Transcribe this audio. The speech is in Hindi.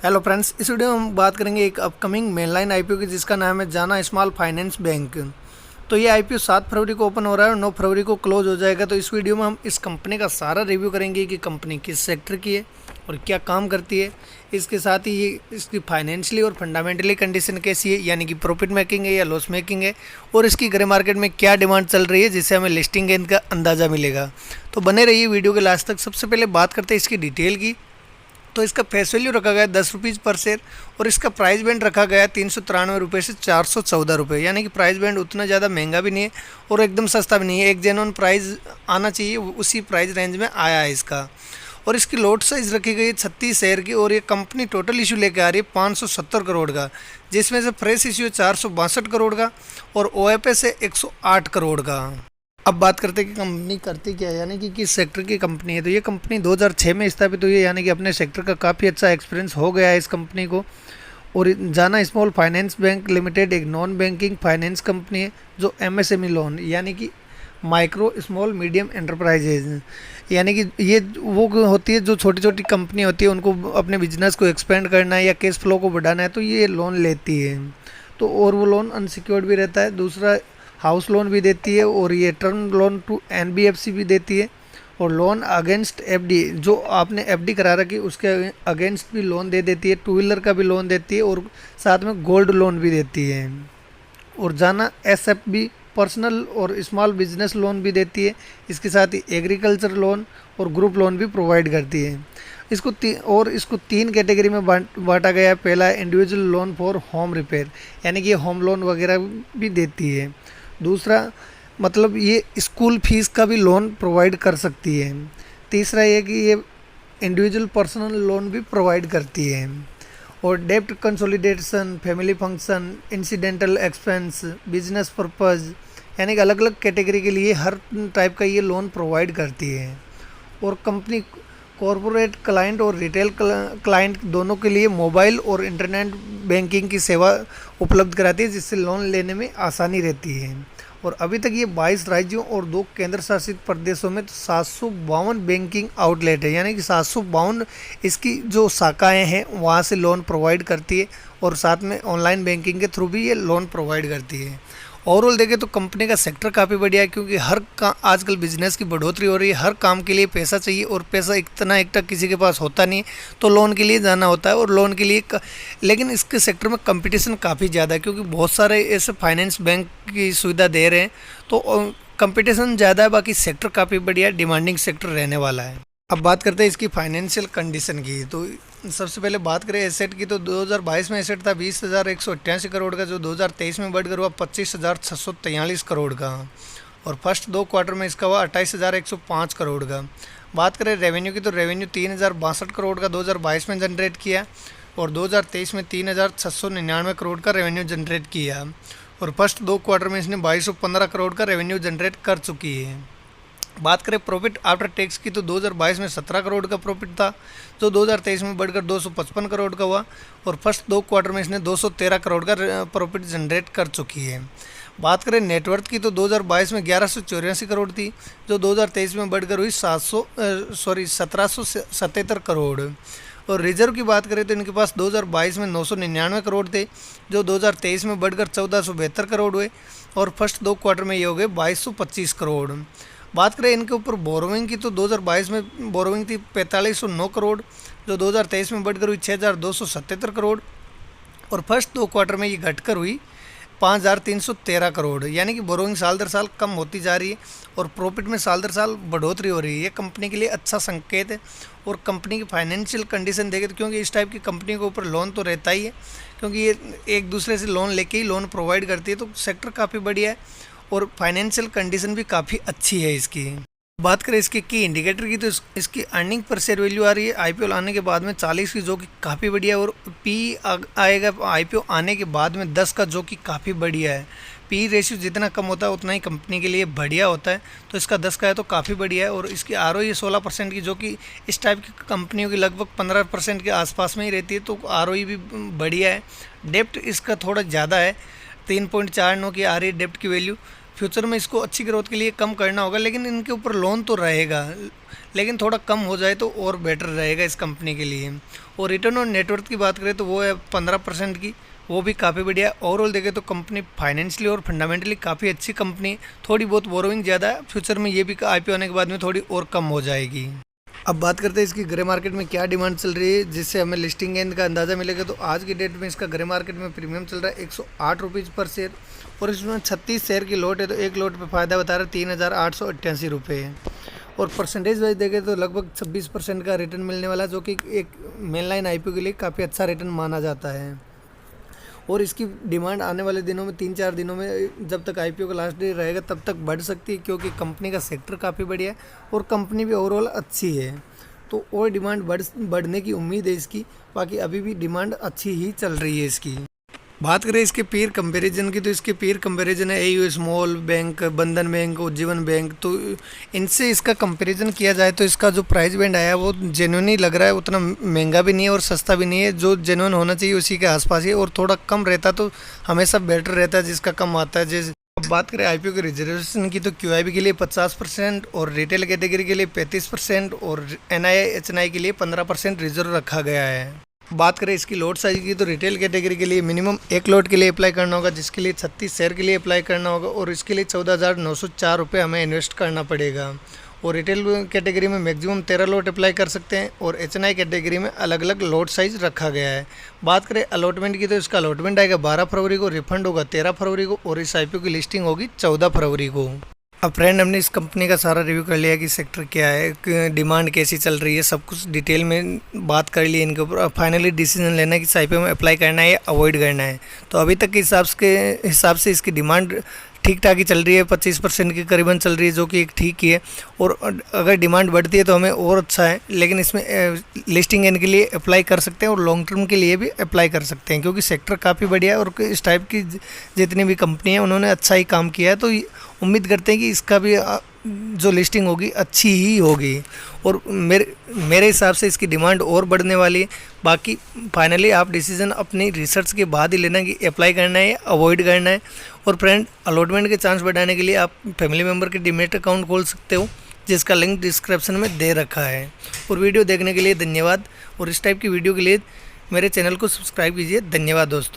हेलो फ्रेंड्स, इस वीडियो में हम बात करेंगे एक अपकमिंग मेनलाइन आईपीओ की जिसका नाम है जाना स्मॉल फाइनेंस बैंक। तो ये आईपीओ 7 फरवरी को ओपन हो रहा है और 9 फरवरी को क्लोज हो जाएगा। तो इस वीडियो में हम इस कंपनी का सारा रिव्यू करेंगे कि कंपनी किस सेक्टर की है और क्या काम करती है। इसके साथ ही ये इसकी फाइनेंशियली और फंडामेंटली कंडीशन कैसी है, यानी कि प्रॉफिट मेकिंग है या लॉस मेकिंग है, और इसकी ग्रे मार्केट में क्या डिमांड चल रही है जिससे हमें लिस्टिंग गेन का अंदाज़ा मिलेगा। तो बने रहिए वीडियो के लास्ट तक। सबसे पहले बात करते हैं इसकी डिटेल की। तो इसका फेस वैल्यू रखा गया है 10 रुपीज़ पर शेयर और इसका प्राइस बैंड रखा गया है 393 रुपये से 414 रुपये, यानी कि प्राइस बैंड उतना ज़्यादा महंगा भी नहीं है और एकदम सस्ता भी नहीं है। एक जेन्युइन प्राइस आना चाहिए, उसी प्राइस रेंज में आया है इसका। और इसकी लॉट साइज़ रखी गई है 36 शेयर की और ये कंपनी टोटल इशू लेके आ रही है 570 करोड़ का, जिसमें से फ्रेश इशू है 462 करोड़ का और OFS है 108 करोड़ का। अब बात करते हैं कि कंपनी करती क्या है, यानी कि किस सेक्टर की कंपनी है। तो ये कंपनी 2006 में स्थापित हुई है, यानी कि अपने सेक्टर का काफ़ी अच्छा एक्सपीरियंस हो गया है इस कंपनी को। और जाना स्मॉल फाइनेंस बैंक लिमिटेड एक नॉन बैंकिंग फाइनेंस कंपनी है जो MSME लोन, यानी कि माइक्रो स्मॉल मीडियम एंटरप्राइजेज, यानी कि ये वो होती है जो छोटी छोटी कंपनी होती है, उनको अपने बिजनेस को एक्सपेंड करना है या कैश फ्लो को बढ़ाना है तो ये लोन लेती है। तो और वो लोन अनसिक्योर्ड भी रहता है। दूसरा, हाउस लोन भी देती है और ये टर्म लोन टू NBFC भी देती है। और लोन अगेंस्ट FD, जो आपने FD करा रखी उसके अगेंस्ट भी लोन दे देती है। 2 व्हीलर का भी लोन देती है और साथ में गोल्ड लोन भी देती है। और जाना SFB पर्सनल और स्मॉल बिजनेस लोन भी देती है। इसके साथ ही एग्रीकल्चर लोन और ग्रुप लोन भी प्रोवाइड करती है। इसको 3 कैटेगरी में बांटा गया है। पहला है individual loan for home repair, यानी कि ये होम लोन वगैरह भी देती है। दूसरा, मतलब ये स्कूल फीस का भी लोन प्रोवाइड कर सकती है। तीसरा ये कि ये इंडिविजुअल पर्सनल लोन भी प्रोवाइड करती है। और डेब्ट consolidation, family function, incidental expense, business purpose, यानी कि अलग अलग कैटेगरी के लिए हर टाइप का ये लोन प्रोवाइड करती है। और कंपनी कॉरपोरेट क्लाइंट और रिटेल क्लाइंट दोनों के लिए मोबाइल और इंटरनेट बैंकिंग की सेवा उपलब्ध कराती है, जिससे लोन लेने में आसानी रहती है। और अभी तक ये 22 राज्यों और 2 केंद्र शासित प्रदेशों में 752 बैंकिंग आउटलेट है, यानी कि 752 इसकी जो शाखाएं हैं वहाँ से लोन प्रोवाइड करती है। और साथ में ऑनलाइन बैंकिंग के थ्रू भी ये लोन प्रोवाइड करती है। ओवरऑल देखें तो कंपनी का सेक्टर काफ़ी बढ़िया है, क्योंकि हर आजकल बिजनेस की बढ़ोतरी हो रही है। हर काम के लिए पैसा चाहिए और पैसा इतना एक तक किसी के पास होता नहीं, तो लोन के लिए जाना होता है और लोन के लिए लेकिन इसके सेक्टर में कंपटीशन काफ़ी ज़्यादा है, क्योंकि बहुत सारे ऐसे फाइनेंस बैंक की सुविधा दे रहे हैं, तो कंपटीशन ज़्यादा है। बाकी सेक्टर काफ़ी बढ़िया डिमांडिंग सेक्टर रहने वाला है। अब बात करते हैं इसकी फाइनेंशियल कंडीशन की। तो सबसे पहले बात करें एसेट की, तो 2022 में एसेट था 20,188 करोड़ का, जो 2023 में बढ़कर हुआ 25,643 करोड़ का। और फर्स्ट 2 क्वार्टर में इसका हुआ 28,105 करोड़ का। बात करें रेवेन्यू की, तो रेवेन्यू 3,062 करोड़ का 2022 में जनरेट किया और 2023 में 3,699 करोड़ का रेवेन्यू जनरेट किया। और फर्स्ट 2 क्वार्टर में इसने 2,215 करोड़ का रेवेन्यू जनरेट कर चुकी है। बात करें प्रॉफिट आफ्टर टैक्स की, तो 2022 में 17 करोड़ का प्रॉफिट था, जो 2023 में बढ़कर 255 करोड़ का हुआ। और फर्स्ट 2 क्वार्टर में इसने 213 करोड़ का प्रॉफिट जनरेट कर चुकी है। बात करें नेटवर्थ की, तो 2022 में 1184 करोड़ थी, जो 2023 में बढ़कर हुई 1777 करोड़। और रिजर्व की बात करें तो इनके पास 2022 में 999 करोड़ थे, जो 2023 में बढ़कर 1472 करोड़ हुए। और फर्स्ट 2 क्वार्टर में ये हो गए 2225 करोड़। बात करें इनके ऊपर बोरोविंग की, तो 2022 में बोरोविंग थी 4509 करोड़, जो 2023 में बढ़कर हुई 6277 करोड़। और फर्स्ट 2 क्वार्टर में ये घटकर हुई 5313 करोड़, यानी कि बोरोविंग साल दर साल कम होती जा रही है और प्रॉफिट में साल दर साल बढ़ोतरी हो रही है। ये कंपनी के लिए अच्छा संकेत है। और कंपनी की फाइनेंशियल कंडीशन देखें तो, क्योंकि इस टाइप की कंपनी के ऊपर लोन तो रहता ही है, क्योंकि ये एक दूसरे से लोन लेके ही लोन प्रोवाइड करती है, तो सेक्टर काफ़ी बढ़िया है और फाइनेंशियल कंडीशन भी काफ़ी अच्छी है इसकी। बात करें इसके की इंडिकेटर की, तो इसकी अर्निंग पर शेयर वैल्यू आ रही है IPO लाने के बाद में 40 की, जो कि काफ़ी बढ़िया है। और पी आएगा IPO आने के बाद में 10 का, जो कि काफ़ी बढ़िया है। पी रेशियो जितना कम होता है उतना ही कंपनी के लिए बढ़िया होता है, तो इसका 10 का है तो काफ़ी बढ़िया है। और इसकी ROE 16% की, जो कि इस टाइप की कंपनियों की लगभग 15% के आसपास में ही रहती है, तो ROE भी बढ़िया है। डेप्ट इसका थोड़ा ज़्यादा है, 3.49 की आ रही है डेप्ट की वैल्यू। फ्यूचर में इसको अच्छी ग्रोथ के लिए कम करना होगा, लेकिन इनके ऊपर लोन तो रहेगा, लेकिन थोड़ा कम हो जाए तो और बेटर रहेगा इस कंपनी के लिए। और रिटर्न ऑन नेटवर्थ की बात करें तो वो है 15% की, वो भी काफ़ी बढ़िया है। ओवरऑल देखें तो कंपनी फाइनेंशियली और फंडामेंटली काफ़ी अच्छी कंपनी, थोड़ी बहुत बोरोइंग ज़्यादा है, फ्यूचर में ये भी IPO आने के बाद में थोड़ी और कम हो जाएगी। अब बात करते हैं इसकी ग्रे मार्केट में क्या डिमांड चल रही है, जिससे हमें लिस्टिंग गेंद का अंदाज़ा मिलेगा। तो आज की डेट में इसका ग्रे मार्केट में प्रीमियम चल रहा है 108 रुपीज़ पर शेयर, और इसमें 36 शेयर की लॉट है, तो एक लॉट पे फ़ायदा बता रहा है 3888 रुपये। और परसेंटेज वाइज देखें तो लगभग 26% का रिटर्न मिलने वाला है, जो कि एक मेन लाइन IPO के लिए काफ़ी अच्छा रिटर्न माना जाता है। और इसकी डिमांड आने वाले दिनों में 3-4 दिनों में, जब तक IPO का लास्ट डे रहेगा तब तक बढ़ सकती है, क्योंकि कंपनी का सेक्टर काफ़ी बढ़िया है और कंपनी भी ओवरऑल अच्छी है। तो और डिमांड बढ़ने की उम्मीद है इसकी, बाकी अभी भी डिमांड अच्छी ही चल रही है इसकी। बात करें इसके पीर कंपैरिजन की, तो इसके पीर कंपैरिजन है AU स्मॉल बैंक, बंधन बैंक, उज्जीवन बैंक। तो इनसे इसका कंपैरिजन किया जाए तो इसका जो प्राइस बैंड आया वो जेन्युइन ही लग रहा है, उतना महंगा भी नहीं है और सस्ता भी नहीं है, जो जेन्युइन होना चाहिए उसी के आसपास ही, और थोड़ा कम रहता तो हमेशा बेटर रहता है जिसका कम आता है। जैसे अब बात करें IPO के रिजर्वेशन की, तो QIB के लिए 50% और रिटेल कैटेगरी के लिए 35% और NII HNI के लिए 15% रिजर्व रखा गया है। बात करें इसकी लॉट साइज की, तो रिटेल कैटेगरी के लिए मिनिमम एक लॉट के लिए अप्लाई करना होगा, जिसके लिए 36 शेयर के लिए अप्लाई करना होगा, और इसके लिए 14,904 रुपये हमें इन्वेस्ट करना पड़ेगा। और रिटेल कैटेगरी में मैक्सिमम 13 लॉट अप्लाई कर सकते हैं, और HNI कैटेगरी में अलग अलग लॉट साइज रखा गया है। बात करें अलॉटमेंट की, तो इसका अलॉटमेंट आएगा 12 फरवरी को, रिफंड होगा 13 फरवरी को, और इस IPO की लिस्टिंग होगी 14 फरवरी को। अब फ्रेंड, हमने इस कंपनी का सारा रिव्यू कर लिया कि सेक्टर क्या है, डिमांड कैसी चल रही है, सब कुछ डिटेल में बात कर ली इनके ऊपर। अब फाइनली डिसीजन लेना है कि इस IPO में अप्लाई करना है या अवॉइड करना है। तो अभी तक के हिसाब से इसकी डिमांड ठीक ठाक ही चल रही है, 25% के करीबन चल रही है, जो कि एक ठीक ही है। और अगर डिमांड बढ़ती है तो हमें और अच्छा है, लेकिन इसमें लिस्टिंग इनके लिए अप्लाई कर सकते हैं और लॉन्ग टर्म के लिए भी अप्लाई कर सकते हैं, क्योंकि सेक्टर काफ़ी बढ़िया है और इस टाइप की जितनी भी कंपनी है उन्होंने अच्छा ही काम किया है। तो उम्मीद करते हैं कि इसका भी जो लिस्टिंग होगी अच्छी ही होगी, और मेरे हिसाब से इसकी डिमांड और बढ़ने वाली है। बाकी फाइनली आप डिसीजन अपनी रिसर्च के बाद ही लेना कि अप्लाई करना है या अवॉइड करना है। और फ्रेंड, अलॉटमेंट के चांस बढ़ाने के लिए आप फैमिली मेम्बर के डीमैट अकाउंट खोल सकते हो, जिसका लिंक डिस्क्रिप्शन में दे रखा है। और वीडियो देखने के लिए धन्यवाद, और इस टाइप की वीडियो के लिए मेरे चैनल को सब्सक्राइब कीजिए। धन्यवाद दोस्तों।